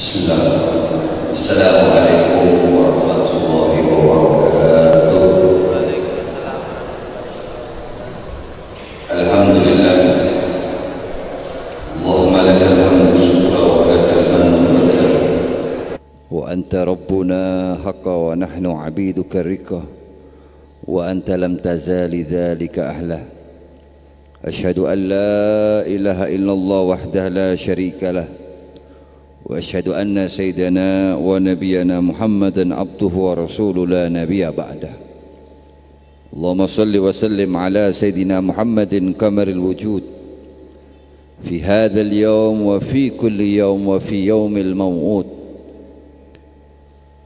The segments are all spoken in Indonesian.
Bismillahirrahmanirrahim. Assalamualaikum warahmatullahi wabarakatuh. Alhamdulillah. Allahumma lakal hamdu syukra wa lakal hamdu fadlan. Wa anta rabbuna haqqa wa nahnu abiduka rika. Wa anta lam tazali dhalika ahla. Ashhadu an la ilaha illallah wahdahu la syarika lah. وأشهد أن سيدنا ونبينا محمدا عبده ورسوله لا نبي بعده اللهم صل وسلم على سيدنا محمد قمر الوجود في هذا اليوم وفي كل يوم وفي يوم الموعود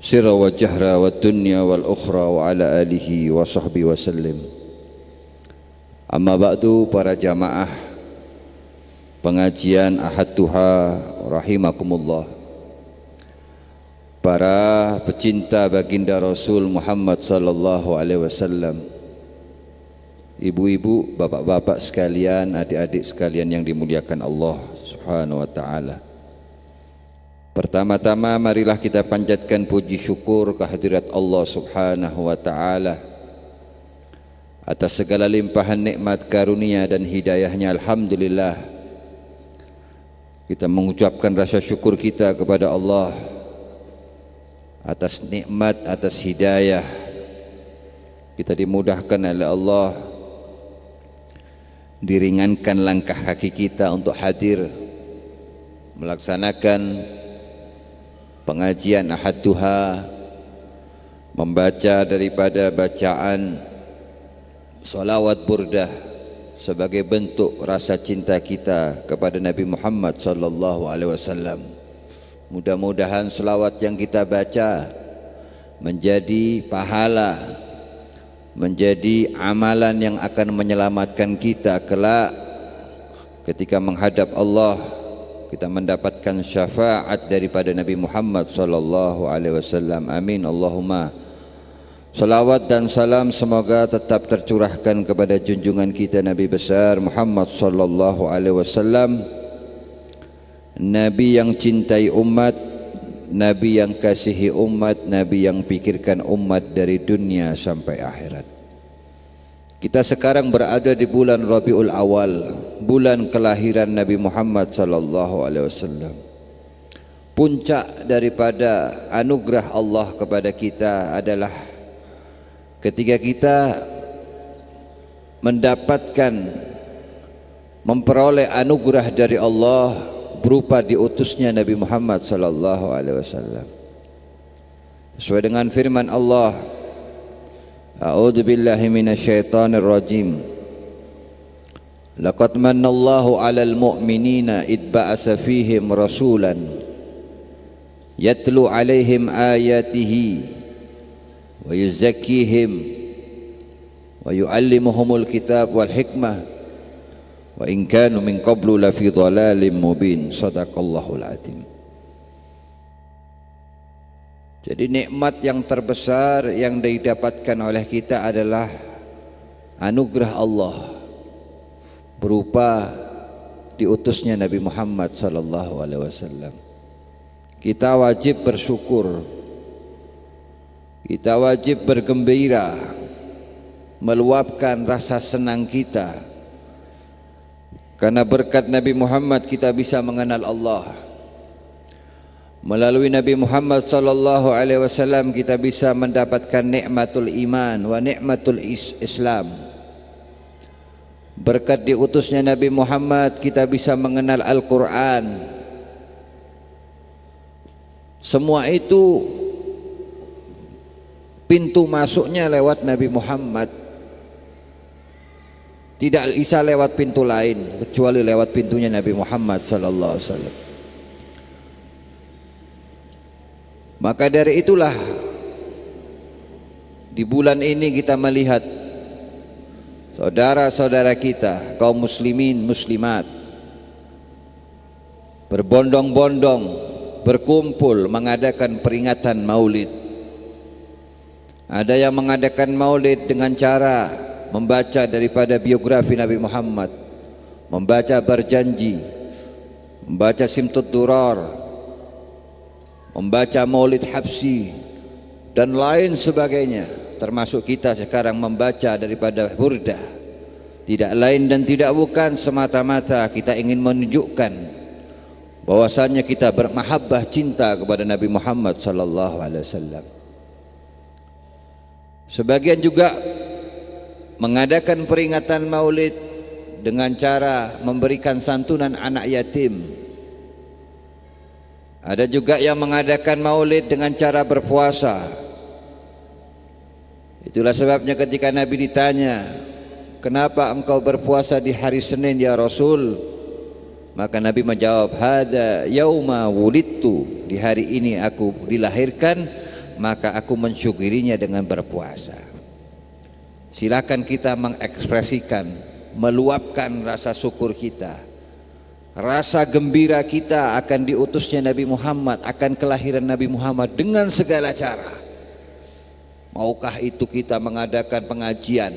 سر والجهر والدنيا والأخرى وعلى آله وصحبه وسلم. Amma ba'du, para jamaah pengajian Ahad Duha rahimakumullah, para pecinta baginda Rasul Muhammad sallallahu alaihi wasallam, ibu-ibu, bapak-bapak sekalian, adik-adik sekalian yang dimuliakan Allah Subhanahu wa taala. Pertama-tama marilah kita panjatkan puji syukur kehadirat Allah Subhanahu wa taala atas segala limpahan nikmat karunia dan hidayahnya. Alhamdulillah, kita mengucapkan rasa syukur kita kepada Allah atas nikmat, atas hidayah. Kita dimudahkan oleh Allah, diringankan langkah kaki kita untuk hadir melaksanakan pengajian Ahad Duha, membaca daripada bacaan salawat burdah sebagai bentuk rasa cinta kita kepada Nabi Muhammad sallallahu alaihi wasallam. Mudah-mudahan selawat yang kita baca menjadi pahala, menjadi amalan yang akan menyelamatkan kita kelak ketika menghadap Allah, kita mendapatkan syafaat daripada Nabi Muhammad sallallahu alaihi wasallam. Amin Allahumma. Salawat dan salam semoga tetap tercurahkan kepada junjungan kita Nabi besar Muhammad sallallahu alaihi wasallam, Nabi yang cintai umat, Nabi yang kasihi umat, Nabi yang pikirkan umat dari dunia sampai akhirat. Kita sekarang berada di bulan Rabiul Awal, bulan kelahiran Nabi Muhammad sallallahu alaihi wasallam. Puncak daripada anugerah Allah kepada kita adalah ketika kita mendapatkan, memperoleh anugerah dari Allah berupa diutusnya Nabi Muhammad sallallahu alaihi wasallam. Sesuai dengan firman Allah, A'udzu billahi minasyaitonir rajim. Laqad manallahu 'alal mu'minina id ba'asa fihim rasulan yatlu 'alaihim ayatihi wa yuzakkihim wa yu'allimuhumul kitab wal hikmah wa in kanu min qablu la fi dhalalim mubin. Shadaqallahul azim. Jadi nikmat yang terbesar yang didapatkan oleh kita adalah anugerah Allah berupa diutusnya Nabi Muhammad sallallahu alaihi wasallam. Kita wajib bersyukur, kita wajib bergembira, meluapkan rasa senang kita, karena berkat Nabi Muhammad kita bisa mengenal Allah. Melalui Nabi Muhammad sallallahu alaihi wasallam kita bisa mendapatkan nikmatul iman wa nikmatul Islam. Berkat diutusnya Nabi Muhammad kita bisa mengenal Al-Quran. Semua itu pintu masuknya lewat Nabi Muhammad. Tidak bisa lewat pintu lain kecuali lewat pintunya Nabi Muhammad sallallahu alaihi wasallam. Maka dari itulah di bulan ini kita melihat saudara-saudara kita kaum muslimin muslimat berbondong-bondong berkumpul mengadakan peringatan Maulid. Ada yang mengadakan Maulid dengan cara membaca daripada biografi Nabi Muhammad, membaca berjanji, membaca Simtud Durar, membaca maulid habsi dan lain sebagainya, termasuk kita sekarang membaca daripada burdah, tidak lain dan tidak bukan semata-mata kita ingin menunjukkan bahwasannya kita bermahabbah cinta kepada Nabi Muhammad sallallahu alaihi wasallam. Sebagian juga mengadakan peringatan maulid dengan cara memberikan santunan anak yatim. Ada juga yang mengadakan maulid dengan cara berpuasa. Itulah sebabnya ketika Nabi ditanya, kenapa engkau berpuasa di hari Senin ya Rasul? Maka Nabi menjawab, hada yauma wulidtu, di hari ini aku dilahirkan, maka aku mensyukurinya dengan berpuasa. Silakan kita mengekspresikan, meluapkan rasa syukur kita, rasa gembira kita akan diutusnya Nabi Muhammad, akan kelahiran Nabi Muhammad dengan segala cara. Maukah itu kita mengadakan pengajian,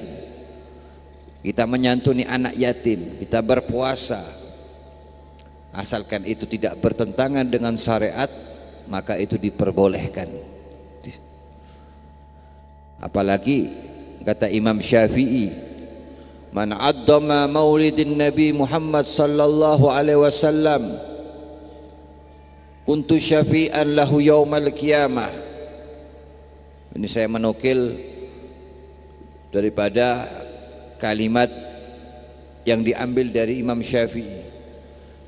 kita menyantuni anak yatim, kita berpuasa, asalkan itu tidak bertentangan dengan syariat, maka itu diperbolehkan. Apalagi kata Imam Syafi'i, man addama maulidin Nabi Muhammad sallallahu alaihi wasallam kuntu syafi'an lahu yaumal qiyamah. Ini saya menukil daripada kalimat yang diambil dari Imam Syafi'i.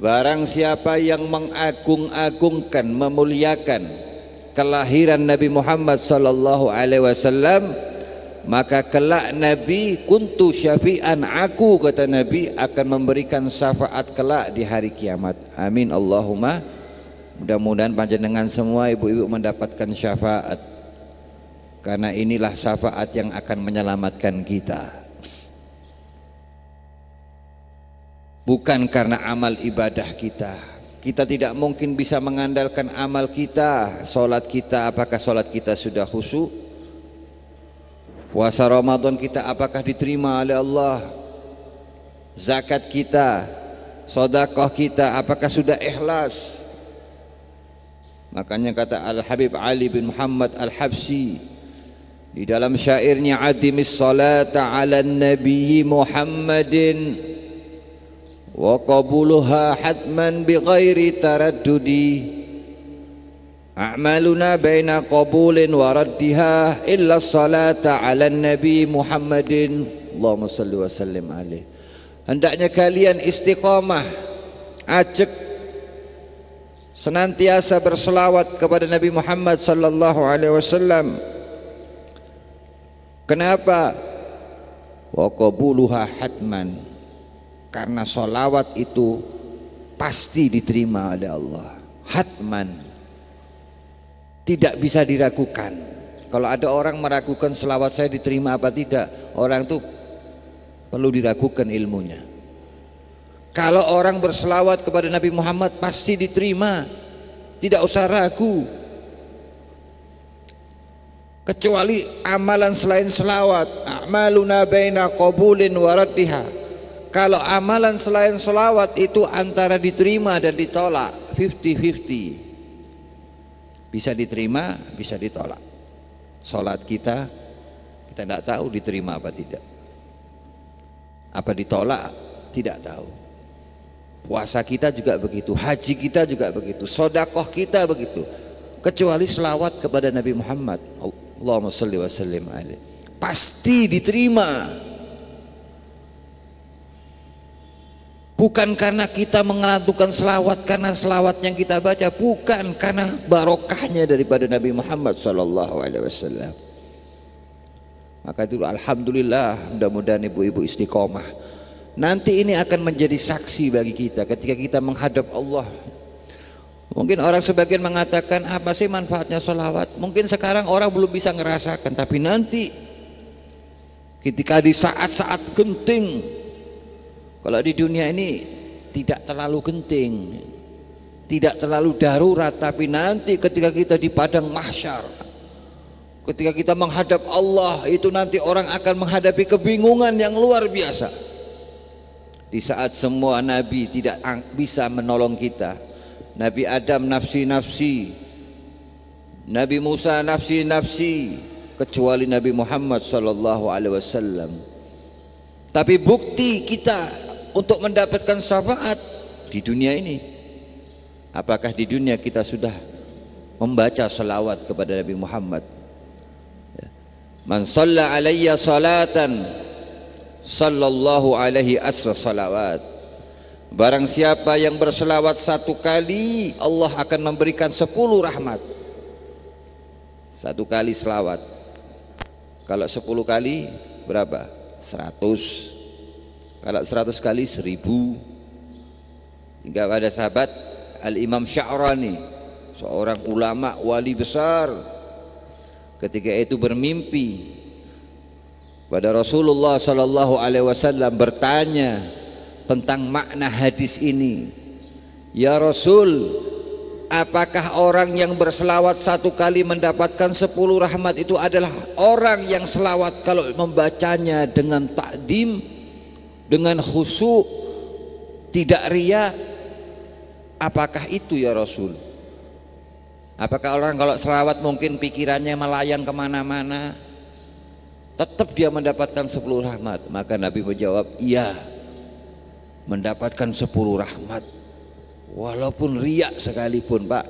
Barang siapa yang mengagung-agungkan, memuliakan kelahiran Nabi Muhammad sallallahu alaihi wasallam, maka kelak Nabi kuntu syafi'an, aku kata Nabi akan memberikan syafaat kelak di hari kiamat. Amin Allahumma. Mudah-mudahan panjenengan semua ibu-ibu mendapatkan syafaat, karena inilah syafaat yang akan menyelamatkan kita. Bukan karena amal ibadah kita. Kita tidak mungkin bisa mengandalkan amal kita, solat kita, apakah solat kita sudah khusyuk? Puasa Ramadan kita apakah diterima oleh Allah? Zakat kita, sedekah kita apakah sudah ikhlas? Makanya kata Al-Habib Ali bin Muhammad Al-Habsyi di dalam syairnya, adimis salata ala nabi Muhammadin wa qabuluha hatman bighairi taraddudi, a'maluna baina qabulin wa raddiha illa salata ala nabi Muhammadin Allahumma salli wa sallim alaih. Hendaknya kalian istiqamah, ajak senantiasa berselawat kepada Nabi Muhammad sallallahu alaihi wasallam. Kenapa? Wa qabuluha hatman, karena salawat itu pasti diterima oleh Allah. Hatman, tidak bisa diragukan. Kalau ada orang meragukan selawat saya diterima apa tidak, orang itu perlu diragukan ilmunya. Kalau orang berselawat kepada Nabi Muhammad pasti diterima, tidak usah ragu. Kecuali amalan selain selawat, a'maluna baina qabulin wa raddiha. Kalau amalan selain selawat itu antara diterima dan ditolak, 50-50. Bisa diterima, bisa ditolak. Salat kita tidak tahu diterima apa tidak. Apa ditolak, tidak tahu. Puasa kita juga begitu, haji kita juga begitu, sedekah kita begitu. Kecuali selawat kepada Nabi Muhammad, Allahumma shalli wa sallim alaihi, pasti diterima. Bukan karena kita mengelantunkan selawat karena selawat yang kita baca, bukan, karena barokahnya daripada Nabi Muhammad sallallahu alaihi wasallam. Maka itu alhamdulillah, mudah-mudahan ibu-ibu istiqomah. Nanti ini akan menjadi saksi bagi kita ketika kita menghadap Allah. Mungkin orang sebagian mengatakan, apa sih manfaatnya sholawat? Mungkin sekarang orang belum bisa ngerasakan, tapi nanti ketika di saat-saat genting, kalau di dunia ini tidak terlalu genting, tidak terlalu darurat, tapi nanti ketika kita di padang mahsyar, ketika kita menghadap Allah, itu nanti orang akan menghadapi kebingungan yang luar biasa. Di saat semua nabi tidak bisa menolong kita, Nabi Adam nafsi-nafsi, Nabi Musa nafsi-nafsi, kecuali Nabi Muhammad sallallahu alaihi wasallam. Tapi bukti kita untuk mendapatkan syafaat di dunia ini, apakah di dunia kita sudah membaca salawat kepada Nabi Muhammad? Man shalla alayya salatan sallallahu alaihi asra salawat. Barang siapa yang berselawat 1 kali, Allah akan memberikan 10 rahmat. 1 kali selawat, kalau 10 kali berapa? 100. Kalau 100 kali 1000. Hingga ada sahabat Al-Imam Sya'rani, seorang ulama wali besar, ketika itu bermimpi pada Rasulullah sallallahu alaihi wasallam, bertanya tentang makna hadis ini. Ya Rasul, apakah orang yang berselawat 1 kali mendapatkan 10 rahmat itu adalah orang yang selawat kalau membacanya dengan takdim, dengan khusyuk, tidak riya? Apakah itu ya Rasul? Apakah orang kalau selawat mungkin pikirannya melayang kemana-mana, tetap dia mendapatkan 10 rahmat? Maka Nabi menjawab, iya, mendapatkan 10 rahmat walaupun riak sekalipun, Pak.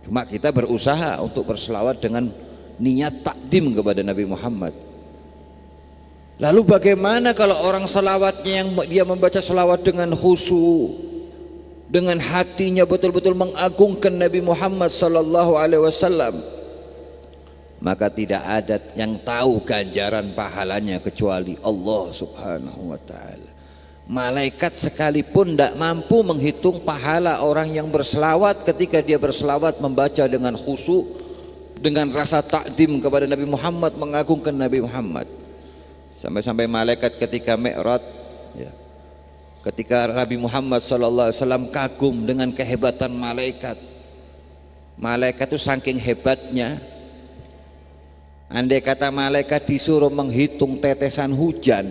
Cuma kita berusaha untuk berselawat dengan niat takdim kepada Nabi Muhammad. Lalu bagaimana kalau orang selawatnya yang dia membaca selawat dengan khusyuk, dengan hatinya betul-betul mengagungkan Nabi Muhammad sallallahu alaihi wasallam? Maka tidak ada yang tahu ganjaran pahalanya kecuali Allah subhanahu wa ta'ala. Malaikat sekalipun tidak mampu menghitung pahala orang yang berselawat ketika dia berselawat membaca dengan khusyuk, dengan rasa takdim kepada Nabi Muhammad, mengagungkan Nabi Muhammad. Sampai-sampai malaikat ketika Mi'raj, ya, ketika Nabi Muhammad SAW kagum dengan kehebatan malaikat. Malaikat itu saking hebatnya, andai kata malaikat disuruh menghitung tetesan hujan,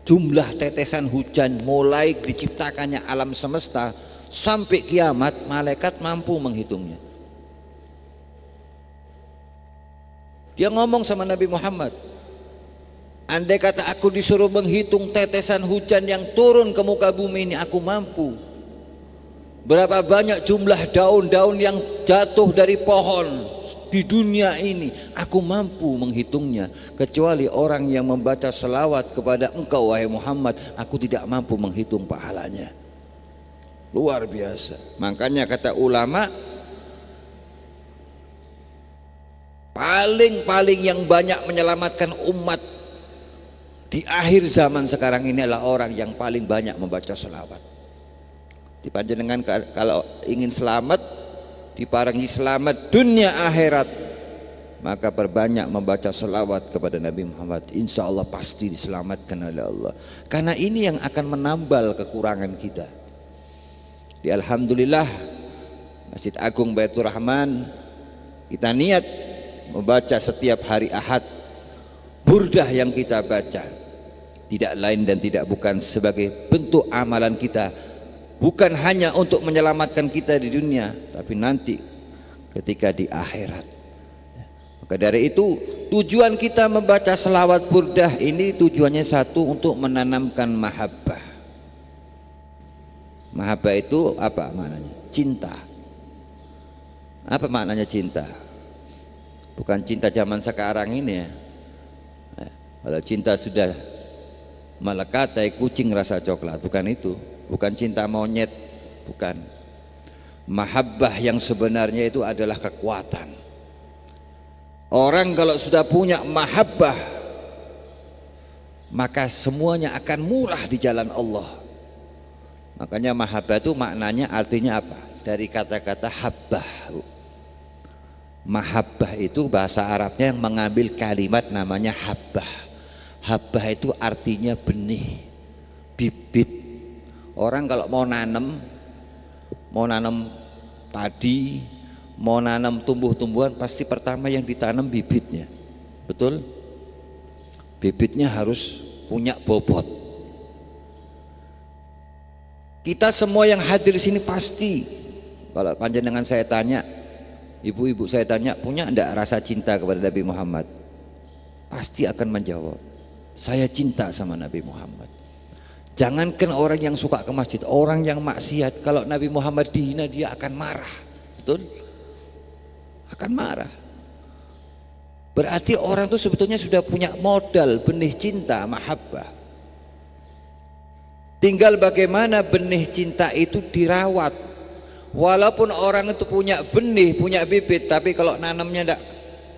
jumlah tetesan hujan mulai diciptakannya alam semesta sampai kiamat, malaikat mampu menghitungnya. Dia ngomong sama Nabi Muhammad, andai kata aku disuruh menghitung tetesan hujan yang turun ke muka bumi ini, aku mampu. Berapa banyak jumlah daun-daun yang jatuh dari pohon di dunia ini, aku mampu menghitungnya. Kecuali orang yang membaca selawat kepada engkau wahai Muhammad, aku tidak mampu menghitung pahalanya. Luar biasa. Makanya kata ulama, paling yang banyak menyelamatkan umat di akhir zaman sekarang ini adalah orang yang paling banyak membaca selawat. Dipanjenengan kalau ingin selamat, diparingi selamat dunia akhirat, maka perbanyak membaca selawat kepada Nabi Muhammad. Insya Allah pasti diselamatkan oleh Allah. Karena ini yang akan menambal kekurangan kita. Di Alhamdulillah Masjid Agung Baitur Rahman, kita niat membaca setiap hari Ahad burdah yang kita baca, tidak lain dan tidak bukan sebagai bentuk amalan kita, bukan hanya untuk menyelamatkan kita di dunia, tapi nanti ketika di akhirat. Maka dari itu tujuan kita membaca selawat burdah ini tujuannya satu, untuk menanamkan mahabbah. Mahabbah itu apa maknanya? Cinta. Apa maknanya cinta? Bukan cinta zaman sekarang ini ya. Kalau cinta sudah melekat kayak kucing rasa coklat, bukan itu. Bukan cinta monyet, bukan. Mahabbah yang sebenarnya itu adalah kekuatan. Orang kalau sudah punya mahabbah, maka semuanya akan murah di jalan Allah. Makanya mahabbah itu maknanya artinya apa? Dari kata-kata habbah. Mahabbah itu bahasa Arabnya yang mengambil kalimat namanya habbah. Habbah itu artinya benih, bibit. Orang kalau mau nanam padi, mau nanam tumbuh-tumbuhan, pasti pertama yang ditanam bibitnya. Betul? Bibitnya harus punya bobot. Kita semua yang hadir di sini pasti, kalau panjenengan saya tanya, Ibu-ibu saya tanya, punya enggak rasa cinta kepada Nabi Muhammad? Pasti akan menjawab, saya cinta sama Nabi Muhammad. Jangankan orang yang suka ke masjid, orang yang maksiat, kalau Nabi Muhammad dihina dia akan marah. Betul? Akan marah. Berarti orang itu sebetulnya sudah punya modal benih cinta, mahabbah. Tinggal bagaimana benih cinta itu dirawat. Walaupun orang itu punya benih, punya bibit, tapi kalau nanamnya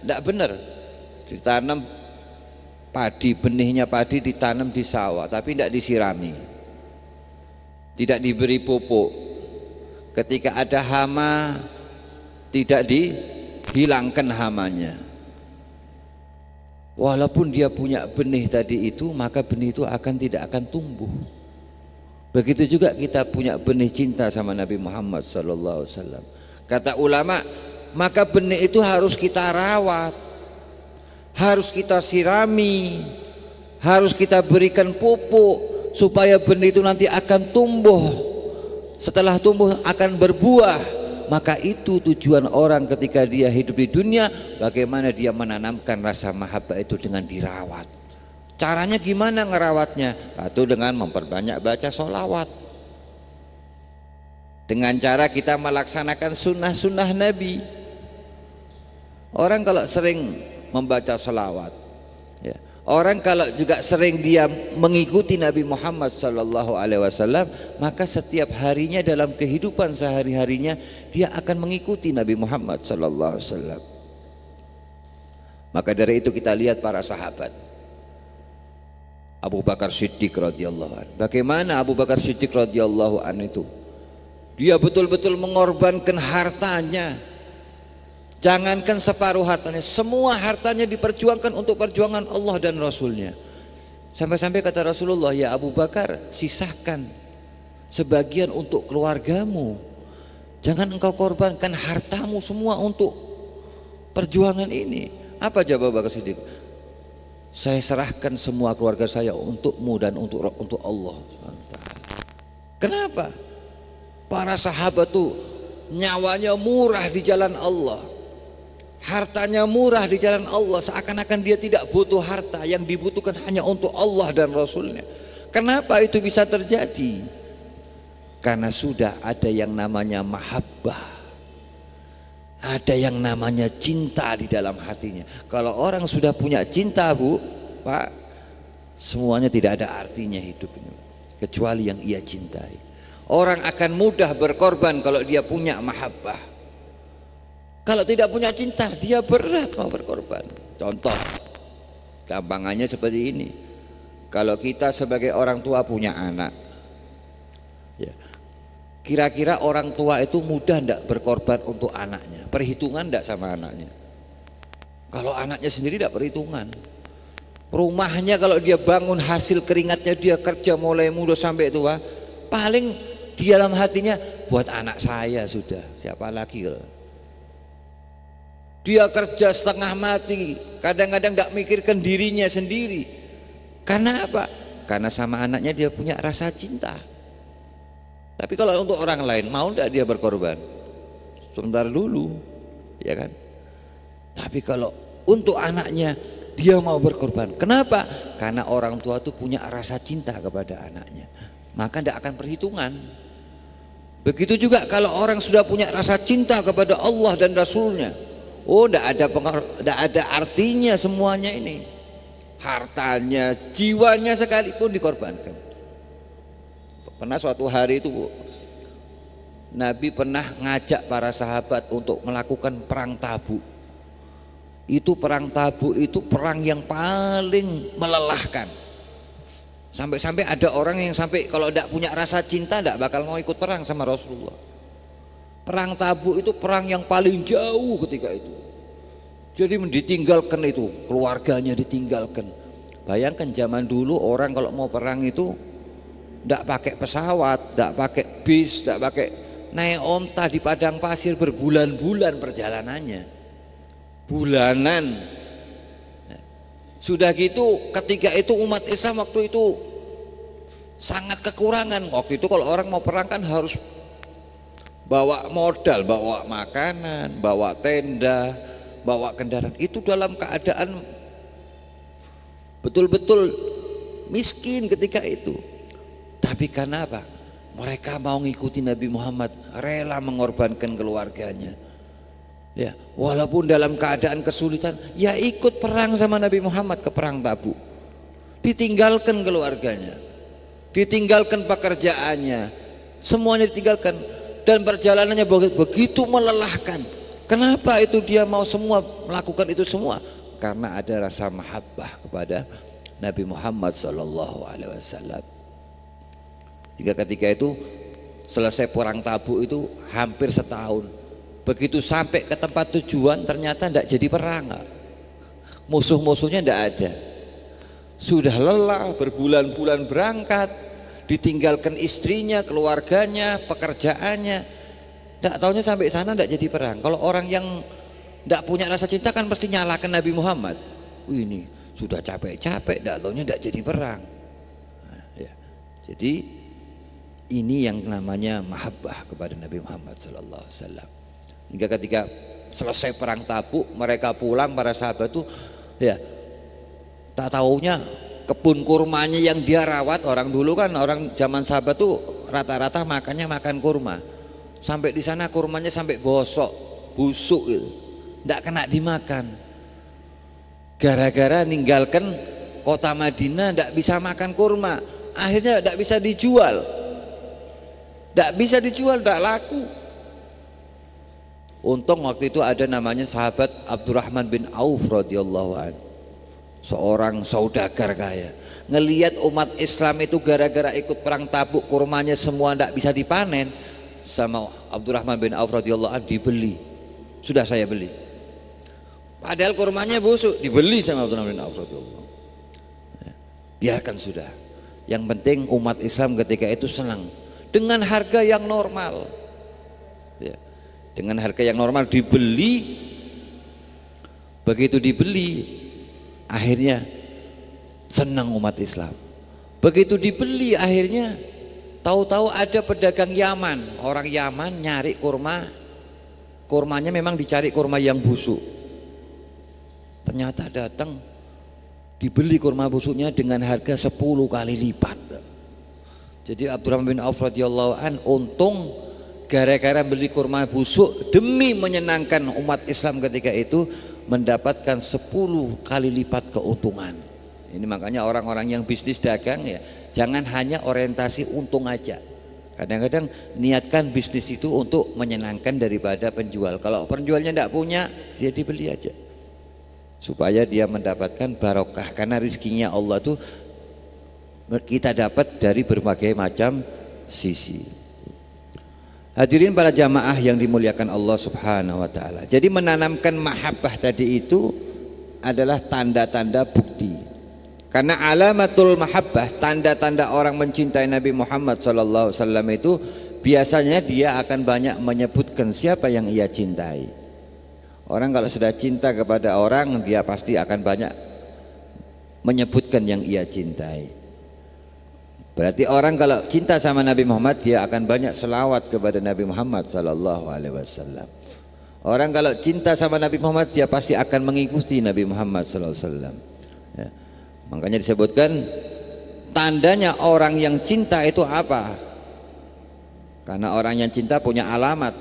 tidak benar, ditanam padi, benihnya padi ditanam di sawah, tapi tidak disirami, tidak diberi pupuk. Ketika ada hama, tidak dihilangkan hamanya. Walaupun dia punya benih tadi itu, maka benih itu tidak akan tumbuh. Begitu juga kita punya benih cinta sama Nabi Muhammad SAW. Kata ulama, maka benih itu harus kita rawat, harus kita sirami, harus kita berikan pupuk supaya benih itu nanti akan tumbuh. Setelah tumbuh akan berbuah. Maka itu tujuan orang ketika dia hidup di dunia, bagaimana dia menanamkan rasa mahabbah itu dengan dirawat. Caranya gimana ngerawatnya? Satu, dengan memperbanyak baca sholawat, dengan cara kita melaksanakan sunnah-sunnah Nabi. Orang kalau sering membaca sholawat, ya, orang kalau juga sering dia mengikuti Nabi Muhammad SAW, maka setiap harinya dalam kehidupan sehari-harinya dia akan mengikuti Nabi Muhammad SAW. Maka dari itu kita lihat para sahabat. Abu Bakar Siddiq radhiyallahu anhu. Bagaimana Abu Bakar Siddiq radhiyallahu anhu itu? Dia betul-betul mengorbankan hartanya. Jangankan separuh hartanya, semua hartanya diperjuangkan untuk perjuangan Allah dan Rasulnya. Sampai-sampai kata Rasulullah, ya Abu Bakar, sisahkan sebagian untuk keluargamu. Jangan engkau korbankan hartamu semua untuk perjuangan ini. Apa jawab Abu Bakar Siddiq? Saya serahkan semua keluarga saya untukmu dan untuk Allah. Kenapa? Para sahabat tuh nyawanya murah di jalan Allah, hartanya murah di jalan Allah, seakan-akan dia tidak butuh harta, yang dibutuhkan hanya untuk Allah dan Rasulnya. Kenapa itu bisa terjadi? Karena sudah ada yang namanya mahabbah, ada yang namanya cinta di dalam hatinya. Kalau orang sudah punya cinta, Bu, Pak, semuanya tidak ada artinya hidupnya kecuali yang ia cintai. Orang akan mudah berkorban kalau dia punya mahabbah. Kalau tidak punya cinta, dia berat mau berkorban. Contoh, gampangannya seperti ini. Kalau kita sebagai orang tua punya anak, ya, kira-kira orang tua itu mudah tidak berkorban untuk anaknya? Perhitungan tidak sama anaknya? Kalau anaknya sendiri tidak perhitungan. Rumahnya kalau dia bangun hasil keringatnya, dia kerja mulai muda sampai tua, paling di dalam hatinya buat anak saya sudah, siapa lagi kalau dia kerja setengah mati, kadang-kadang tidak mikirkan dirinya sendiri. Karena apa? Karena sama anaknya dia punya rasa cinta. Tapi kalau untuk orang lain, mau tidak dia berkorban? Sebentar dulu, ya kan? Tapi kalau untuk anaknya, dia mau berkorban. Kenapa? Karena orang tua itu punya rasa cinta kepada anaknya, maka tidak akan perhitungan. Begitu juga kalau orang sudah punya rasa cinta kepada Allah dan Rasulnya, oh, tidak ada artinya semuanya ini. Hartanya, jiwanya sekalipun dikorbankan. Pernah suatu hari itu, Bu, Nabi pernah ngajak para sahabat untuk melakukan perang Tabuk. Itu perang Tabuk itu perang yang paling melelahkan. Sampai-sampai ada orang yang sampai kalau tidak punya rasa cinta tidak bakal mau ikut perang sama Rasulullah. Perang Tabuk itu perang yang paling jauh ketika itu. Jadi ditinggalkan itu, keluarganya ditinggalkan. Bayangkan zaman dulu orang kalau mau perang itu tidak pakai pesawat, tidak pakai bis, tidak pakai, naik onta di padang pasir berbulan-bulan perjalanannya, bulanan. Sudah gitu ketika itu umat Islam waktu itu sangat kekurangan. Waktu itu kalau orang mau perang kan harus bawa modal, bawa makanan, bawa tenda, bawa kendaraan, itu dalam keadaan betul-betul miskin ketika itu. Tapi karena apa? Mereka mau ngikuti Nabi Muhammad, rela mengorbankan keluarganya. Ya, walaupun dalam keadaan kesulitan, ya ikut perang sama Nabi Muhammad ke perang Tabuk. Ditinggalkan keluarganya, ditinggalkan pekerjaannya, semuanya ditinggalkan, dan perjalanannya begitu melelahkan. Kenapa itu dia mau semua melakukan itu semua? Karena ada rasa mahabbah kepada Nabi Muhammad SAW. Jika ketika itu selesai perang Tabuk itu hampir setahun. Begitu sampai ke tempat tujuan ternyata tidak jadi perang, musuh-musuhnya tidak ada. Sudah lelah berbulan-bulan berangkat, ditinggalkan istrinya, keluarganya, pekerjaannya, tidak tahunya sampai sana tidak jadi perang. Kalau orang yang tidak punya rasa cinta kan pasti nyalakan Nabi Muhammad. Ini sudah capek-capek, tidak tahunya tidak jadi perang. Nah, ya. Jadi ini yang namanya mahabbah kepada Nabi Muhammad SAW. Hingga ketika selesai perang Tabuk, mereka pulang, para sahabat tuh ya tak taunya kebun kurmanya yang dia rawat. Orang dulu kan, orang zaman sahabat tuh rata-rata makannya makan kurma. Sampai di sana kurmanya sampai bosok, busuk gitu, tidak kena dimakan. Gara-gara ninggalkan kota Madinah, tidak bisa makan kurma, akhirnya tidak bisa dijual, tidak laku. Untung waktu itu ada namanya sahabat Abdurrahman bin Auf radhiyallahu anhu, seorang saudagar kaya. Ngelihat umat Islam itu gara-gara ikut perang Tabuk kurmanya semua tidak bisa dipanen, sama Abdurrahman bin Auf radhiyallahu anhu dibeli. Sudah saya beli. Padahal kurmanya busuk, dibeli sama Abdurrahman bin Auf radhiyallahu anhu. Biarkan sudah. Yang penting umat Islam ketika itu senang dengan harga yang normal. Ya. Dengan harga yang normal dibeli. Begitu dibeli akhirnya senang umat Islam. Begitu dibeli akhirnya tahu-tahu ada pedagang Yaman, orang Yaman nyari kurma, kurmanya memang dicari kurma yang busuk, ternyata datang dibeli kurma busuknya dengan harga 10 kali lipat. Jadi Abdurrahman bin Auf radhiyallahu an untung gara-gara beli kurma busuk demi menyenangkan umat Islam ketika itu mendapatkan 10 kali lipat keuntungan. Ini makanya orang-orang yang bisnis dagang ya jangan hanya orientasi untung aja. Kadang-kadang niatkan bisnis itu untuk menyenangkan daripada penjual. Kalau penjualnya tidak punya, dia dibeli aja supaya dia mendapatkan barokah, karena rezekinya Allah tuh kita dapat dari berbagai macam sisi. Hadirin para jamaah yang dimuliakan Allah Subhanahu wa taala. Jadi menanamkan mahabbah tadi itu adalah tanda-tanda bukti. Karena alamatul mahabbah, tanda-tanda orang mencintai Nabi Muhammad sallallahu alaihi wasallam itu biasanya dia akan banyak menyebutkan siapa yang ia cintai. Orang kalau sudah cinta kepada orang, dia pasti akan banyak menyebutkan yang ia cintai. Berarti orang kalau cinta sama Nabi Muhammad, dia akan banyak selawat kepada Nabi Muhammad sallallahu alaihi wasallam. Orang kalau cinta sama Nabi Muhammad, dia pasti akan mengikuti Nabi Muhammad sallallahu alaihi wasallam. Ya. Makanya disebutkan tandanya orang yang cinta itu apa? Karena orang yang cinta punya alamat.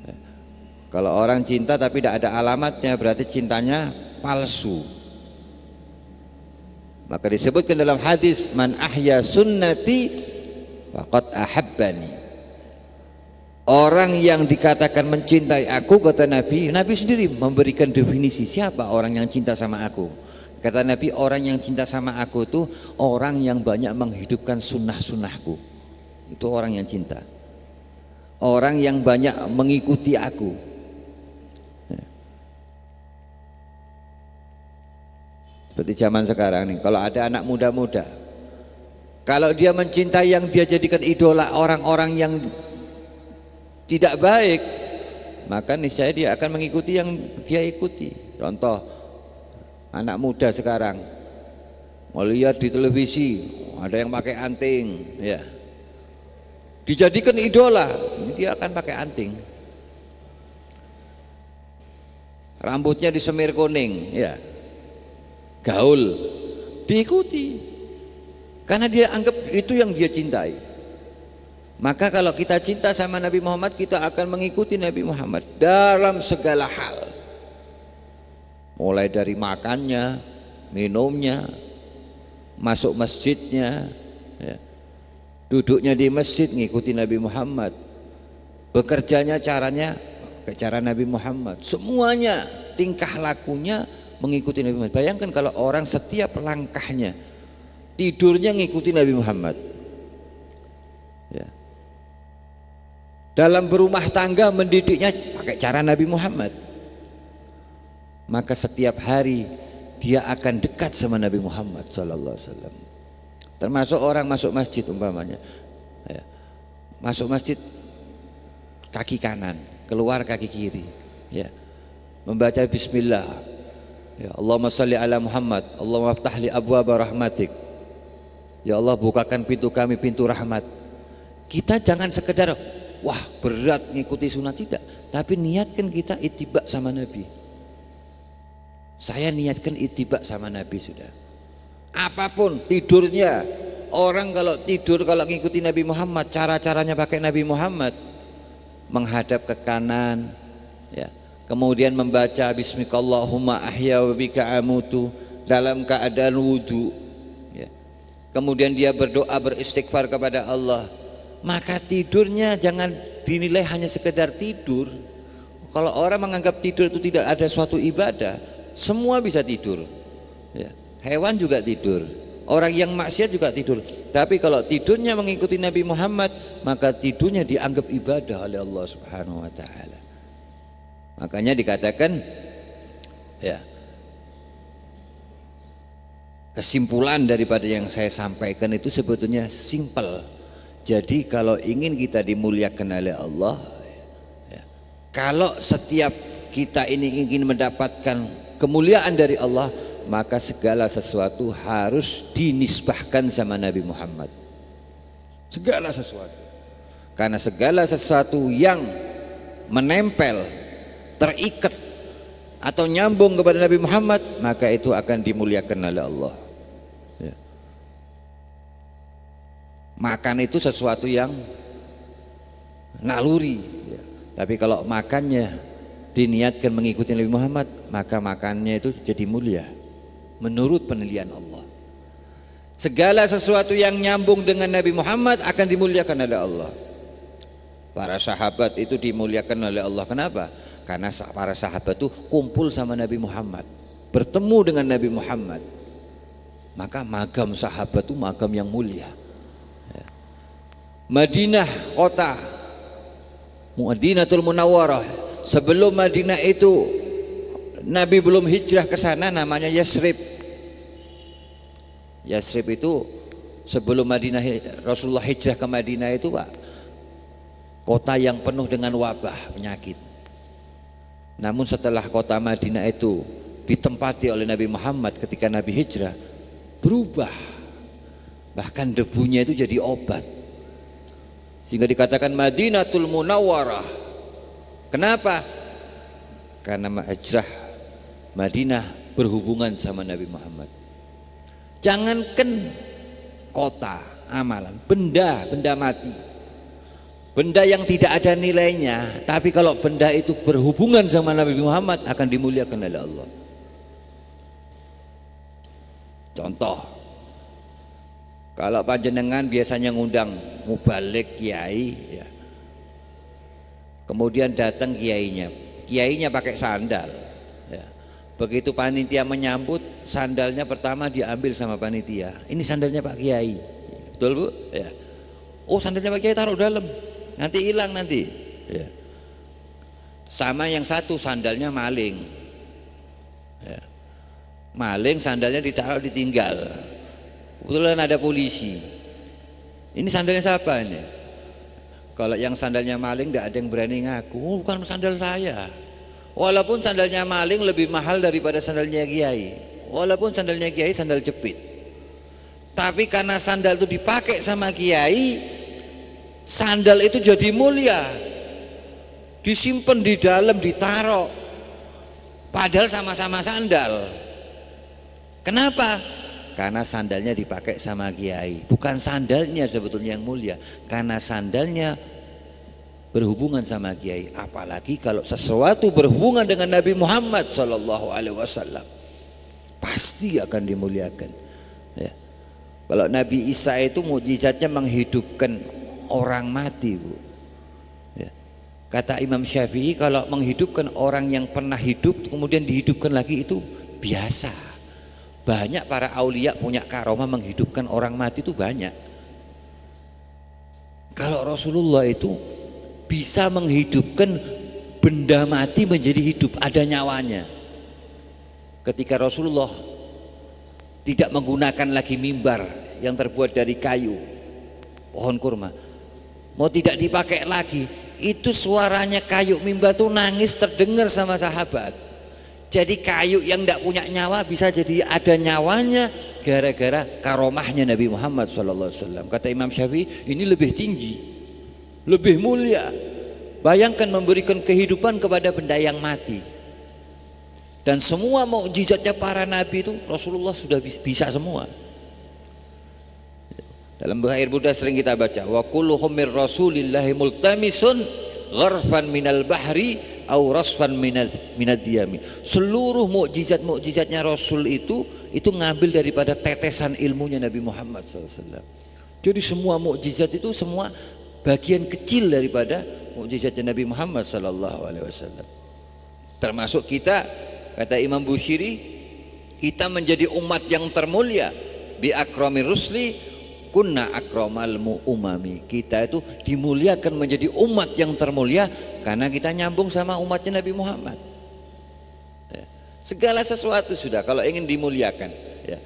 Ya. Kalau orang cinta tapi tidak ada alamatnya, berarti cintanya palsu. Maka disebutkan dalam hadis, man ahya sunnati faqad ahabbani. Orang yang dikatakan mencintai aku, kata Nabi, Nabi sendiri memberikan definisi siapa orang yang cinta sama aku. Kata Nabi, orang yang cinta sama aku itu orang yang banyak menghidupkan sunnah-sunnahku. Itu orang yang cinta. Orang yang banyak mengikuti aku. Seperti zaman sekarang nih, kalau ada anak muda-muda, kalau dia mencintai yang dia jadikan idola orang-orang yang tidak baik, maka niscaya dia akan mengikuti yang dia ikuti. Contoh, anak muda sekarang mau lihat di televisi ada yang pakai anting, ya, dijadikan idola, dia akan pakai anting. Rambutnya disemir kuning, ya, gaul, diikuti, karena dia anggap itu yang dia cintai. Maka kalau kita cinta sama Nabi Muhammad, kita akan mengikuti Nabi Muhammad dalam segala hal, mulai dari makannya, minumnya, masuk masjidnya, ya, duduknya di masjid ngikuti Nabi Muhammad, bekerjanya caranya ke cara Nabi Muhammad, semuanya tingkah lakunya mengikuti Nabi Muhammad. Bayangkan kalau orang setiap langkahnya, tidurnya ngikuti Nabi Muhammad, ya. Dalam berumah tangga mendidiknya pakai cara Nabi Muhammad, maka setiap hari dia akan dekat sama Nabi Muhammad sallallahu alaihi wasallam. Termasuk orang masuk masjid umpamanya, ya, masuk masjid kaki kanan, keluar kaki kiri, ya, membaca bismillah, ya, Allahumma shalli ala Muhammad, Allahumma aftah li abwaaba rahmatik, ya Allah bukakan pintu kami, pintu rahmat. Kita jangan sekedar wah berat ngikuti sunnah, tidak, tapi niatkan kita ittiba sama Nabi. Saya niatkan ittiba sama Nabi sudah. Apapun tidurnya, orang kalau tidur kalau ngikuti Nabi Muhammad, cara-caranya pakai Nabi Muhammad, menghadap ke kanan, ya, kemudian membaca bismikallahumma ahya wa bika amutu dalam keadaan wudu, ya. Kemudian dia berdoa beristighfar kepada Allah. Maka tidurnya jangan dinilai hanya sekedar tidur. Kalau orang menganggap tidur itu tidak ada suatu ibadah, semua bisa tidur, ya. Hewan juga tidur, orang yang maksiat juga tidur. Tapi kalau tidurnya mengikuti Nabi Muhammad, maka tidurnya dianggap ibadah oleh Allah Subhanahu wa taala. Makanya dikatakan, ya, kesimpulan daripada yang saya sampaikan itu sebetulnya simpel. Jadi kalau ingin kita dimuliakan oleh Allah, ya, kalau setiap kita ini ingin mendapatkan kemuliaan dari Allah, maka segala sesuatu harus dinisbahkan sama Nabi Muhammad. Segala sesuatu. Karena segala sesuatu yang menempel, terikat atau nyambung kepada Nabi Muhammad, maka itu akan dimuliakan oleh Allah, ya. Makan itu sesuatu yang naluri, ya. Tapi kalau makannya diniatkan mengikuti Nabi Muhammad, maka makannya itu jadi mulia menurut penilaian Allah. Segala sesuatu yang nyambung dengan Nabi Muhammad akan dimuliakan oleh Allah. Para sahabat itu dimuliakan oleh Allah. Kenapa? Karena para sahabat itu kumpul sama Nabi Muhammad, bertemu dengan Nabi Muhammad. Maka magam sahabat itu magam yang mulia. Madinah, kota Madinatul Munawwarah, sebelum Madinah itu Nabi belum hijrah ke sana, namanya Yasrib. Yasrib itu sebelum Madinah, Rasulullah hijrah ke Madinah itu, Pak, kota yang penuh dengan wabah penyakit. Namun setelah kota Madinah itu ditempati oleh Nabi Muhammad ketika Nabi hijrah, berubah, bahkan debunya itu jadi obat, sehingga dikatakan Madinatul Munawwarah. Kenapa? Karena hijrah Madinah berhubungan sama Nabi Muhammad. Jangankan kota, amalan, benda mati, benda yang tidak ada nilainya, tapi kalau benda itu berhubungan sama Nabi Muhammad akan dimuliakan oleh Allah. Contoh, kalau panjenengan biasanya ngundang mubalik kiai, ya, kemudian datang kiainya pakai sandal, ya. Begitu panitia menyambut, sandalnya pertama diambil sama panitia. Ini sandalnya Pak Kiai, betul Bu? Ya. Oh, sandalnya Pak Kiai taruh dalam, nanti hilang nanti, ya. Sama yang satu sandalnya maling, ya. Maling sandalnya ditaruh ditinggal. Kebetulan ada polisi. Ini sandalnya siapa ini? Kalau yang sandalnya maling tidak ada yang berani ngaku, oh, bukan sandal saya. Walaupun sandalnya maling lebih mahal daripada sandalnya kiai. Walaupun sandalnya kiai sandal jepit. Tapi karena sandal itu dipakai sama kiai, Sandal itu jadi mulia, disimpan di dalam, ditaruh, padahal sama-sama sandal. Kenapa? Karena sandalnya dipakai sama kiai, bukan sandalnya sebetulnya yang mulia, karena sandalnya berhubungan sama kiai. Apalagi kalau sesuatu berhubungan dengan Nabi Muhammad SAW, pasti akan dimuliakan ya. Kalau Nabi Isa itu mukjizatnya menghidupkan orang mati, Bu ya. Kata Imam Syafi'i, kalau menghidupkan orang yang pernah hidup kemudian dihidupkan lagi itu biasa. Banyak para aulia punya karomah menghidupkan orang mati, itu banyak. Kalau Rasulullah itu bisa menghidupkan benda mati menjadi hidup, ada nyawanya. Ketika Rasulullah tidak menggunakan lagi mimbar yang terbuat dari kayu pohon kurma, mau tidak dipakai lagi, itu suaranya kayu mimbar tuh nangis terdengar sama sahabat. Jadi kayu yang tidak punya nyawa bisa jadi ada nyawanya gara-gara karomahnya Nabi Muhammad SAW. Kata Imam Syafi'i, ini lebih tinggi, lebih mulia. Bayangkan memberikan kehidupan kepada benda yang mati. Dan semua mukjizatnya para nabi itu Rasulullah sudah bisa semua. Dalam Buhair Buddha sering kita baca, wa kulluhum mir rasulillahi multamisun gharfan minal bahri au rasfan minad diyami. Seluruh mukjizatnya Rasul itu ngambil daripada tetesan ilmunya Nabi Muhammad SAW. Jadi semua mukjizat itu semua bagian kecil daripada mukjizatnya Nabi Muhammad SAW. Termasuk kita, kata Imam Bushiri, kita menjadi umat yang termulia. Bi akramir rusli kunna akramal umami. Kita itu dimuliakan menjadi umat yang termulia karena kita nyambung sama umatnya Nabi Muhammad ya. Segala sesuatu sudah kalau ingin dimuliakan ya.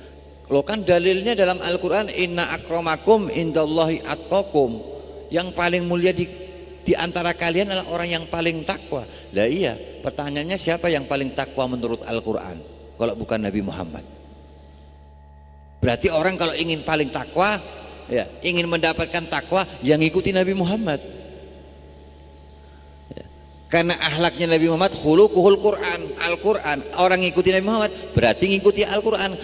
Lo kan dalilnya dalam Al-Quran, inna akramakum indallahi atqakum. Yang paling mulia di antara kalian adalah orang yang paling takwa. Lah iya, pertanyaannya siapa yang paling takwa menurut Al-Quran kalau bukan Nabi Muhammad? Berarti orang kalau ingin paling takwa ya, ingin mendapatkan takwa, yang ikuti Nabi Muhammad ya. Karena akhlaknya Nabi Muhammad khuluquhul Quran, Al-Quran. Orang ngikuti Nabi Muhammad berarti ngikuti Al-Quran.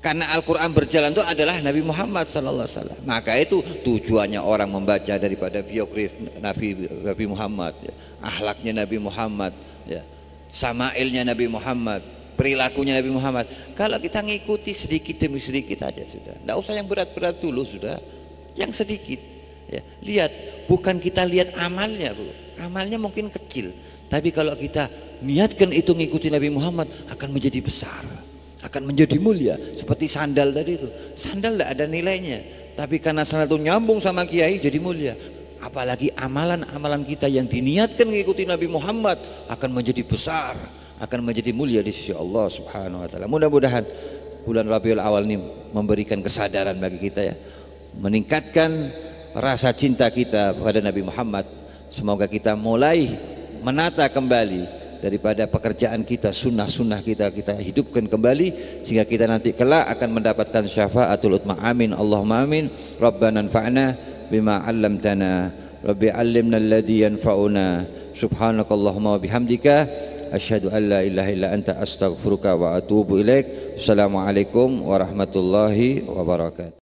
Karena Al-Quran berjalan itu adalah Nabi Muhammad SAW. Maka itu tujuannya orang membaca daripada biografi Nabi Muhammad ya. Akhlaknya Nabi Muhammad ya. Samailnya Nabi Muhammad, perilakunya Nabi Muhammad. Kalau kita ngikuti sedikit demi sedikit aja sudah, nggak usah yang berat-berat dulu, sudah yang sedikit ya. Lihat, bukan kita lihat amalnya, Bu. Amalnya mungkin kecil, tapi kalau kita niatkan itu ngikuti Nabi Muhammad akan menjadi besar, akan menjadi mulia. Seperti sandal tadi itu, sandal tidak ada nilainya, tapi karena sandal itu nyambung sama kiai jadi mulia. Apalagi amalan-amalan kita yang diniatkan mengikuti Nabi Muhammad akan menjadi besar, akan menjadi mulia di sisi Allah Subhanahu wa taala. Mudah-mudahan bulan Rabiul Awal ini memberikan kesadaran bagi kita ya, meningkatkan rasa cinta kita pada Nabi Muhammad. Semoga kita mulai menata kembali daripada pekerjaan kita, sunnah-sunnah kita hidupkan kembali sehingga kita nanti kelak akan mendapatkan syafaatul utma. Amin Allahumma amin. Rabbana anfa'na bima 'allamtana, rabbi 'allimna alladhi yanfa'una, subhanakallahumma wa bihamdika asyhadu an la ilaha illa anta astaghfiruka wa atubu ilaik. Assalamualaikum warahmatullahi wabarakatuh.